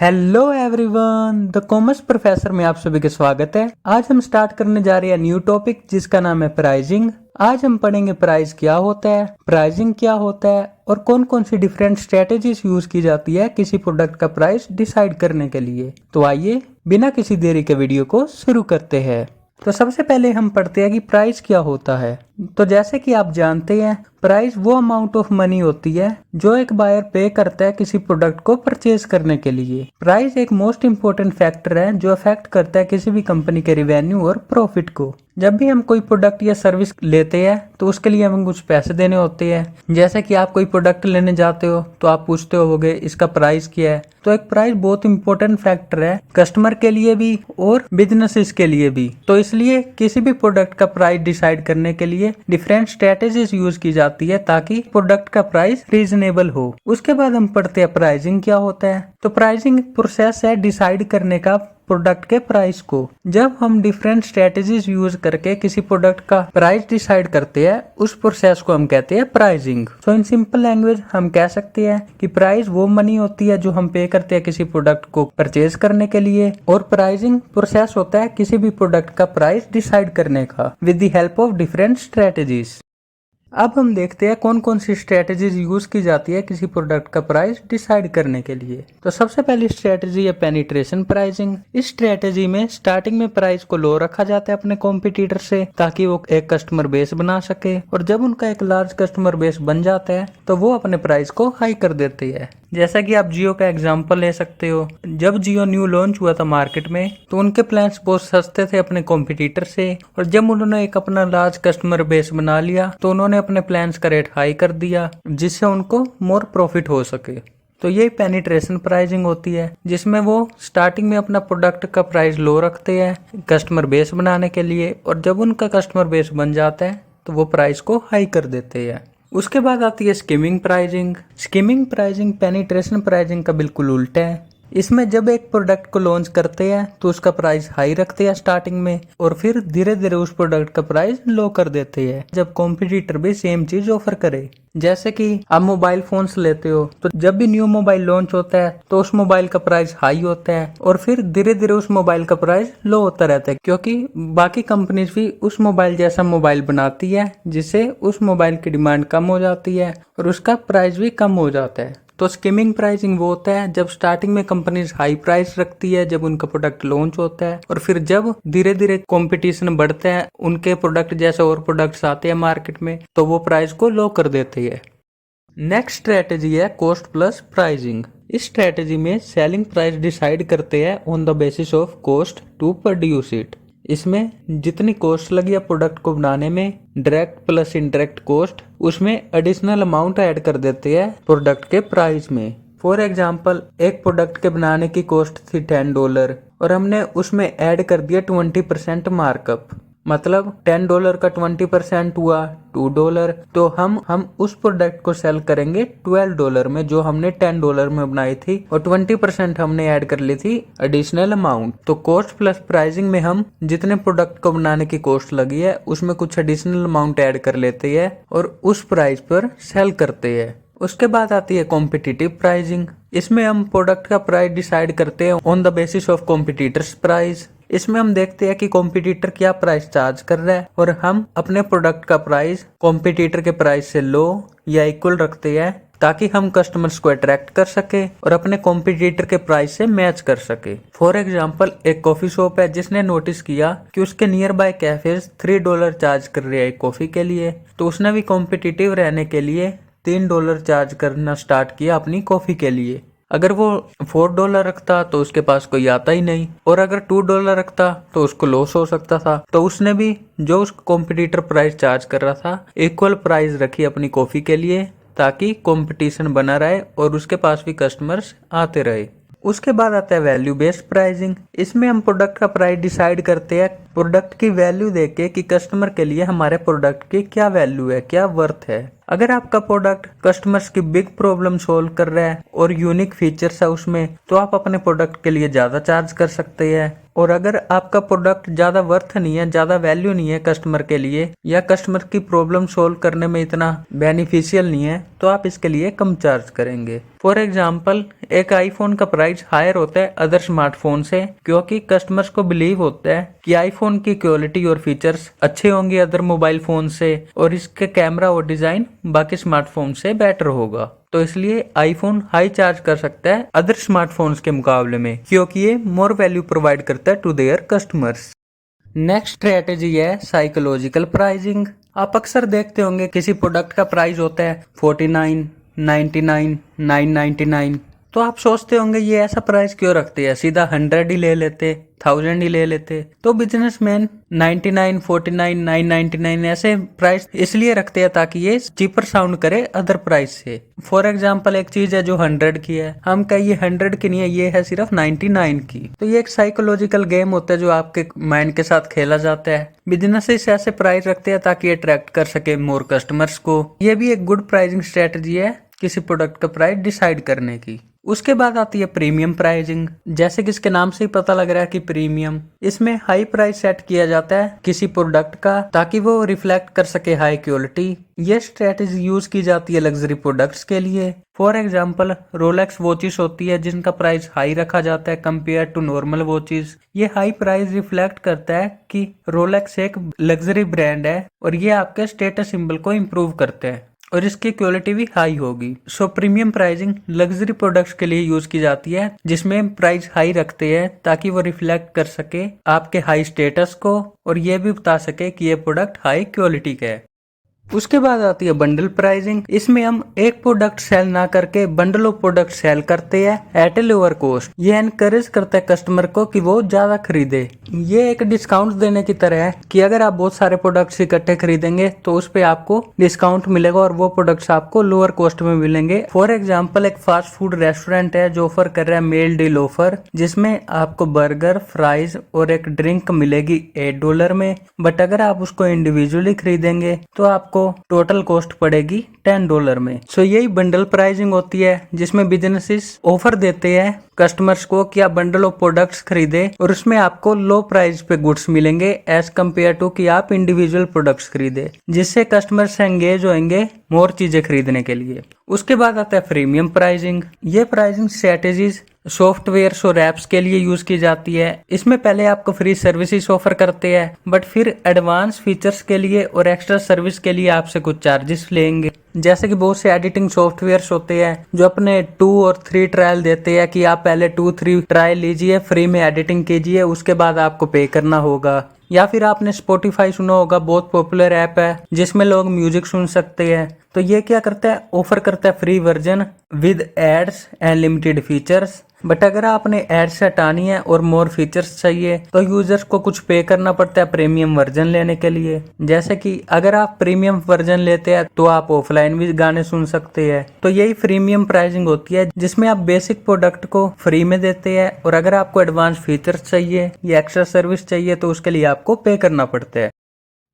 Hello everyone, the commerce professor में आप सभी का स्वागत है। आज हम स्टार्ट करने जा रहे हैं न्यू टॉपिक जिसका नाम है प्राइसिंग। आज हम पढ़ेंगे प्राइस क्या होता है, प्राइसिंग क्या होता है और कौन कौन सी डिफरेंट स्ट्रेटेजीज यूज की जाती है किसी प्रोडक्ट का प्राइस डिसाइड करने के लिए। तो आइए बिना किसी देरी के वीडियो को शुरू करते हैं। तो सबसे पहले हम पढ़ते हैं कि प्राइस क्या होता है। तो जैसे कि आप जानते हैं, प्राइस वो अमाउंट ऑफ मनी होती है जो एक बायर पे करता है किसी प्रोडक्ट को परचेज करने के लिए। प्राइस एक मोस्ट इम्पोर्टेंट फैक्टर है जो अफेक्ट करता है किसी भी कंपनी के रिवेन्यू और प्रॉफिट को। जब भी हम कोई प्रोडक्ट या सर्विस लेते हैं तो उसके लिए हमें कुछ पैसे देने होते हैं। जैसे कि आप कोई प्रोडक्ट लेने जाते हो तो आप पूछते होगे इसका प्राइस क्या है। तो एक प्राइस बहुत इंपॉर्टेंट फैक्टर है कस्टमर के लिए भी और बिजनेसेस के लिए भी। तो इसलिए किसी भी प्रोडक्ट का प्राइस डिसाइड करने के लिए डिफरेंट स्ट्रेटेजीज यूज की जाती है ताकि प्रोडक्ट का प्राइस रीजनेबल हो। उसके बाद हम पढ़ते हैं प्राइसिंग क्या होता है। तो प्राइसिंग प्रोसेस है डिसाइड करने का प्रोडक्ट के प्राइस को। जब हम डिफरेंट स्ट्रेटेजीज यूज करके किसी प्रोडक्ट का प्राइस डिसाइड करते हैं उस प्रोसेस को हम कहते हैं pricing. So in simple language हम कह सकते हैं कि प्राइस वो मनी होती है जो हम पे करते हैं किसी प्रोडक्ट को परचेज करने के लिए, और प्राइसिंग प्रोसेस होता है किसी भी प्रोडक्ट का प्राइस डिसाइड करने का with the help of different strategies. अब हम देखते हैं कौन कौन सी स्ट्रेटेजीज यूज की जाती है किसी प्रोडक्ट का प्राइस डिसाइड करने के लिए। तो सबसे पहली स्ट्रेटेजी है पेनिट्रेशन प्राइसिंग। इस स्ट्रेटेजी में स्टार्टिंग में प्राइस को लो रखा जाता है अपने कॉम्पिटिटर से ताकि वो एक कस्टमर बेस बना सके, और जब उनका एक लार्ज कस्टमर बेस बन जाता है तो वो अपने प्राइस को हाई कर देते हैं। जैसा कि आप जियो का एग्जांपल ले सकते हो। जब जियो न्यू लॉन्च हुआ था मार्केट में तो उनके प्लान्स बहुत सस्ते थे अपने कॉम्पिटिटर से, और जब उन्होंने एक अपना लार्ज कस्टमर बेस बना लिया तो उन्होंने अपने प्लान्स का रेट हाई कर दिया जिससे उनको मोर प्रॉफिट हो सके। तो ये पेनिट्रेशन प्राइसिंग होती है जिसमें वो स्टार्टिंग में अपना प्रोडक्ट का प्राइस लो रखते हैं कस्टमर बेस बनाने के लिए, और जब उनका कस्टमर बेस बन जाता है तो वो प्राइस को हाई कर देते हैं। उसके बाद आती है skimming pricing. Skimming pricing penetration pricing का बिल्कुल उल्टा है। इसमें जब एक प्रोडक्ट को लॉन्च करते हैं तो उसका प्राइस हाई रखते हैं स्टार्टिंग में, और फिर धीरे धीरे उस प्रोडक्ट का प्राइस लो कर देते हैं जब कॉम्पिटिटर भी सेम चीज ऑफर करे। जैसे कि आप मोबाइल फोन्स लेते हो तो जब भी न्यू मोबाइल लॉन्च होता है तो उस मोबाइल का प्राइस हाई होता है और फिर धीरे धीरे उस मोबाइल का प्राइस लो होता रहता है, क्योंकि बाकी कंपनीज भी उस मोबाइल जैसा मोबाइल बनाती है जिससे उस मोबाइल की डिमांड कम हो जाती है और उसका प्राइस भी कम हो जाता है। तो स्कीमिंग प्राइसिंग वो होता है जब स्टार्टिंग में कंपनीज हाई प्राइस रखती है जब उनका प्रोडक्ट लॉन्च होता है, और फिर जब धीरे धीरे कंपटीशन बढ़ता है उनके प्रोडक्ट जैसे और प्रोडक्ट्स आते हैं मार्केट में तो वो प्राइस को लो कर देती है। नेक्स्ट स्ट्रेटेजी है कॉस्ट प्लस प्राइसिंग। इस स्ट्रेटेजी में सेलिंग प्राइस डिसाइड करते हैं on the basis of cost to produce it. इसमें जितनी कॉस्ट लगी है प्रोडक्ट को बनाने में, डायरेक्ट प्लस इनडायरेक्ट कॉस्ट, उसमें एडिशनल अमाउंट ऐड कर देते हैं प्रोडक्ट के प्राइस में। फॉर एग्जांपल एक प्रोडक्ट के बनाने की कॉस्ट थी $10 और हमने उसमें ऐड कर दिया 20% मार्कअप, मतलब $10 का 20% हुआ $2। तो हम उस प्रोडक्ट को सेल करेंगे $12 में जो हमने $10 में बनाई थी, और 20% हमने ऐड कर ली थी एडिशनल अमाउंट। तो कॉस्ट प्लस प्राइसिंग में हम जितने प्रोडक्ट को बनाने की कॉस्ट लगी है उसमें कुछ एडिशनल अमाउंट ऐड कर लेते हैं और उस प्राइस पर सेल करते हैं। उसके बाद आती है कॉम्पिटिटिव प्राइसिंग। इसमें हम प्रोडक्ट का प्राइस डिसाइड करते हैं on the basis of competitors price. इसमें हम देखते हैं कि कॉम्पिटिटर क्या प्राइस चार्ज कर रहा है और हम अपने प्रोडक्ट का प्राइस कॉम्पिटिटर के प्राइस से लो या इक्वल रखते हैं ताकि हम कस्टमर्स को अट्रैक्ट कर सके और अपने कॉम्पिटिटर के प्राइस से मैच कर सके। फॉर एग्जांपल एक कॉफी शॉप है जिसने नोटिस किया कि उसके नियर बाय कैफेज $3 चार्ज कर रहे हैं कॉफी के लिए, तो उसने भी कॉम्पिटिटिव रहने के लिए $3 चार्ज करना स्टार्ट किया अपनी कॉफी के लिए। अगर वो $4 रखता तो उसके पास कोई आता ही नहीं, और अगर $2 रखता तो उसको लॉस हो सकता था। तो उसने भी जो उस कॉम्पिटिटर प्राइस चार्ज कर रहा था इक्वल प्राइस रखी अपनी कॉफी के लिए ताकि कंपटीशन बना रहे और उसके पास भी कस्टमर्स आते रहे। उसके बाद आता है वैल्यू बेस्ड प्राइसिंग। इसमें हम प्रोडक्ट का प्राइस डिसाइड करते हैं प्रोडक्ट की वैल्यू देके कि कस्टमर के लिए हमारे प्रोडक्ट की क्या वैल्यू है, क्या वर्थ है। अगर आपका प्रोडक्ट कस्टमर्स की बिग प्रॉब्लम सोल्व कर रहा है और यूनिक फीचर्स है उसमें, तो आप अपने प्रोडक्ट के लिए ज़्यादा चार्ज कर सकते हैं। और अगर आपका प्रोडक्ट ज़्यादा वर्थ नहीं है, ज़्यादा वैल्यू नहीं है कस्टमर के लिए, या कस्टमर की प्रॉब्लम सोल्व करने में इतना बेनिफिशियल नहीं है, तो आप इसके लिए कम चार्ज करेंगे। फॉर एग्जाम्पल, एक आईफोन का प्राइस हायर होता है अदर स्मार्टफोन से, क्योंकि कस्टमर्स को बिलीव होता है कि आईफोन की क्वालिटी और फीचर्स अच्छे होंगे अदर मोबाइल फोन से, और इसके कैमरा और डिजाइन बाकी स्मार्टफोन से बेटर होगा। तो इसलिए आईफोन हाई चार्ज कर सकता है अदर स्मार्टफोन्स के मुकाबले में, क्योंकि ये मोर वैल्यू प्रोवाइड करता है to their customers. Next strategy है साइकोलॉजिकल प्राइसिंग। आप अक्सर देखते होंगे किसी प्रोडक्ट का प्राइस होता है 49, 99, 999। तो आप सोचते होंगे ये ऐसा प्राइस क्यों रखते हैं, सीधा 100 ही ले लेते, 1000 ही ले लेते। तो बिजनेसमैन 99, 49, 999 ऐसे प्राइस इसलिए रखते हैं ताकि ये चीपर साउंड करे अदर प्राइस से। फॉर एग्जाम्पल, एक चीज है जो 100 की है, हम कहें ये 100 की नहीं है, ये है सिर्फ 99 की। तो ये एक साइकोलॉजिकल गेम होता है जो आपके माइंड के साथ खेला जाता है। बिजनेसेस ऐसे प्राइस रखते हैं ताकि अट्रैक्ट कर सके मोर कस्टमर्स को। ये भी एक गुड प्राइसिंग स्ट्रेटजी है किसी प्रोडक्ट का प्राइस डिसाइड करने की। उसके बाद आती है प्रीमियम प्राइसिंग। जैसे कि इसके नाम से ही पता लग रहा है कि प्रीमियम, इसमें हाई प्राइस सेट किया जाता है किसी प्रोडक्ट का ताकि वो रिफ्लेक्ट कर सके हाई क्वालिटी। ये स्ट्रेटेजी यूज की जाती है लग्जरी प्रोडक्ट्स के लिए। फॉर एग्जाम्पल, रोलेक्स वॉचेस होती है जिनका प्राइस हाई रखा जाता है कंपेयर टू नॉर्मल वॉचेस। ये हाई प्राइस रिफ्लेक्ट करता है कि रोलेक्स एक लग्जरी ब्रांड है और ये आपके स्टेटस सिंबल को इम्प्रूव करते हैं और इसकी क्वालिटी भी हाई होगी। सो प्रीमियम प्राइसिंग लग्जरी प्रोडक्ट्स के लिए यूज की जाती है जिसमें प्राइस हाई रखते हैं ताकि वो रिफ्लेक्ट कर सके आपके हाई स्टेटस को और ये भी बता सके कि ये प्रोडक्ट हाई क्वालिटी का है। उसके बाद आती है बंडल प्राइसिंग। इसमें हम एक प्रोडक्ट सेल ना करके बंडल ऑफ प्रोडक्ट सेल करते हैं एट ए लोअर कॉस्ट। ये एनकरेज करता है कस्टमर को कि वो ज्यादा खरीदे। ये एक डिस्काउंट देने की तरह है कि अगर आप बहुत सारे प्रोडक्ट्स इकट्ठे खरीदेंगे तो उस पे आपको डिस्काउंट मिलेगा और वो प्रोडक्ट्स आपको लोअर कॉस्ट में मिलेंगे। फॉर एग्जाम्पल, एक फास्ट फूड रेस्टोरेंट है जो ऑफर कर रहा है मील डील ऑफर, जिसमें आपको बर्गर, फ्राइज और एक ड्रिंक मिलेगी $8 में। बट अगर आप उसको इंडिविजुअली खरीदेंगे तो आपको टोटल कॉस्ट पड़ेगी $10 में। सो यही बंडल प्राइसिंग होती है जिसमें बिजनेसेस ऑफर देते हैं कस्टमर्स को कि आप बंडल ऑफ प्रोडक्ट्स खरीदे और उसमें आपको लो प्राइस पे गुड्स मिलेंगे एज कम्पेयर टू कि आप इंडिविजुअल प्रोडक्ट्स खरीदे, जिससे कस्टमर्स एंगेज होंगे मोर चीजें खरीदने के लिए। उसके बाद आता है प्रीमियम प्राइसिंग। ये प्राइसिंग स्ट्रेटेजीज सॉफ्टवेयर और एप्स के लिए यूज की जाती है। इसमें पहले आपको फ्री सर्विसेज ऑफर करते हैं बट फिर एडवांस फीचर्स के लिए और एक्स्ट्रा सर्विस के लिए आपसे कुछ चार्जेस लेंगे। जैसे कि बहुत से एडिटिंग सॉफ्टवेयर्स होते हैं जो अपने 2 और 3 ट्रायल देते हैं कि आप पहले 2-3 ट्रायल लीजिए, फ्री में एडिटिंग कीजिए, उसके बाद आपको पे करना होगा। या फिर आपने स्पॉटिफाई सुना होगा, बहुत पॉपुलर ऐप है जिसमें लोग म्यूजिक सुन सकते हैं। तो ये क्या करता है, ऑफर करता है free version with ads and limited features. But अगर आपने एड्स हटानी है और मोर फीचर्स चाहिए तो यूजर्स को कुछ पे करना पड़ता है प्रीमियम वर्जन लेने के लिए। जैसे कि अगर आप प्रीमियम वर्जन लेते हैं तो आप ऑफलाइन भी गाने सुन सकते हैं। तो यही प्रीमियम प्राइसिंग होती है जिसमें आप बेसिक प्रोडक्ट को फ्री में देते हैं और अगर आपको एडवांस फीचर्स चाहिए या एक्स्ट्रा सर्विस चाहिए तो उसके लिए आपको पे करना पड़ता है।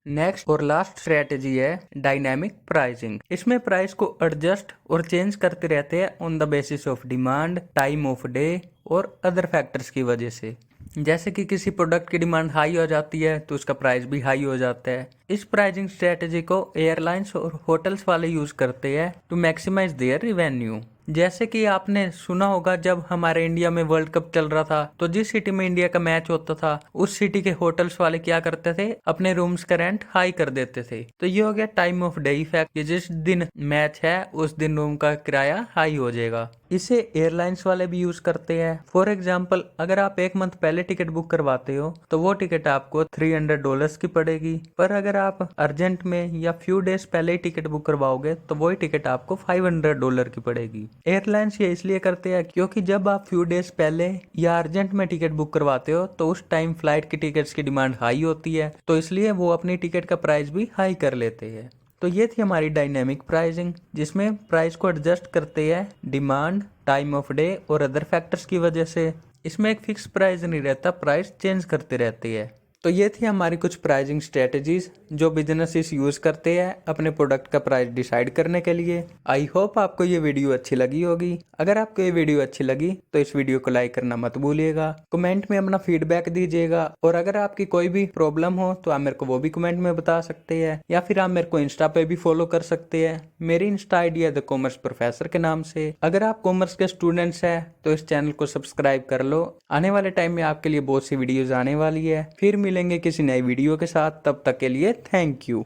नेक्स्ट और लास्ट स्ट्रेटेजी है डायनामिक प्राइसिंग। इसमें प्राइस को एडजस्ट और चेंज करते रहते हैं on the basis of demand, time of day और अदर फैक्टर्स की वजह से। जैसे कि किसी प्रोडक्ट की डिमांड हाई हो जाती है तो उसका प्राइस भी हाई हो जाता है। इस प्राइसिंग स्ट्रेटेजी को एयरलाइंस और होटल्स वाले यूज करते हैं टू मैक्सिमाइज देयर रेवेन्यू। जैसे कि आपने सुना होगा, जब हमारे इंडिया में वर्ल्ड कप चल रहा था तो जिस सिटी में इंडिया का मैच होता था उस सिटी के होटल्स वाले क्या करते थे, अपने रूम्स का रेंट हाई कर देते थे। तो ये हो गया टाइम ऑफ डे इफेक्ट कि जिस दिन मैच है उस दिन रूम का किराया हाई हो जाएगा। इसे एयरलाइंस वाले भी यूज करते हैं। फॉर एग्जाम्पल, अगर आप एक मंथ पहले टिकट बुक करवाते हो तो वो टिकट आपको $300 की पड़ेगी, पर अगर आप अर्जेंट में या फ्यू डेज पहले ही टिकट बुक करवाओगे तो वही टिकट आपको $500 की पड़ेगी। एयरलाइंस ये इसलिए करते हैं क्योंकि जब आप फ्यू डेज पहले या अर्जेंट में टिकट बुक करवाते हो तो उस टाइम फ्लाइट की टिकट्स की डिमांड हाई होती है, तो इसलिए वो अपनी टिकट का प्राइस भी हाई कर लेते हैं। तो ये थी हमारी डायनेमिक प्राइसिंग जिसमें प्राइस को एडजस्ट करते हैं डिमांड, टाइम ऑफ डे और अदर फैक्टर्स की वजह से। इसमें एक फिक्स प्राइस नहीं रहता, प्राइस चेंज करते रहते हैं। तो ये थी हमारी कुछ प्राइसिंग स्ट्रेटजीज जो बिजनेसेस यूज करते हैं अपने प्रोडक्ट का प्राइस डिसाइड करने के लिए। आई होप आपको ये वीडियो अच्छी लगी होगी। अगर आपको ये वीडियो अच्छी लगी तो इस वीडियो को लाइक करना मत भूलिएगा, कमेंट में अपना फीडबैक दीजिएगा, और अगर आपकी कोई भी प्रॉब्लम हो तो आप मेरे को वो भी कमेंट में बता सकते हैं, या फिर आप मेरे को इंस्टा पे भी फॉलो कर सकते हैं। मेरी इंस्टा आईडी है द कॉमर्स प्रोफेसर के नाम से। अगर आप कॉमर्स के स्टूडेंट्स हैं तो इस चैनल को सब्सक्राइब कर लो। आने वाले टाइम में आपके लिए बहुत सी वीडियोज आने वाली है। फिर मिलेंगे किसी नई वीडियो के साथ, तब तक के लिए थैंक यू।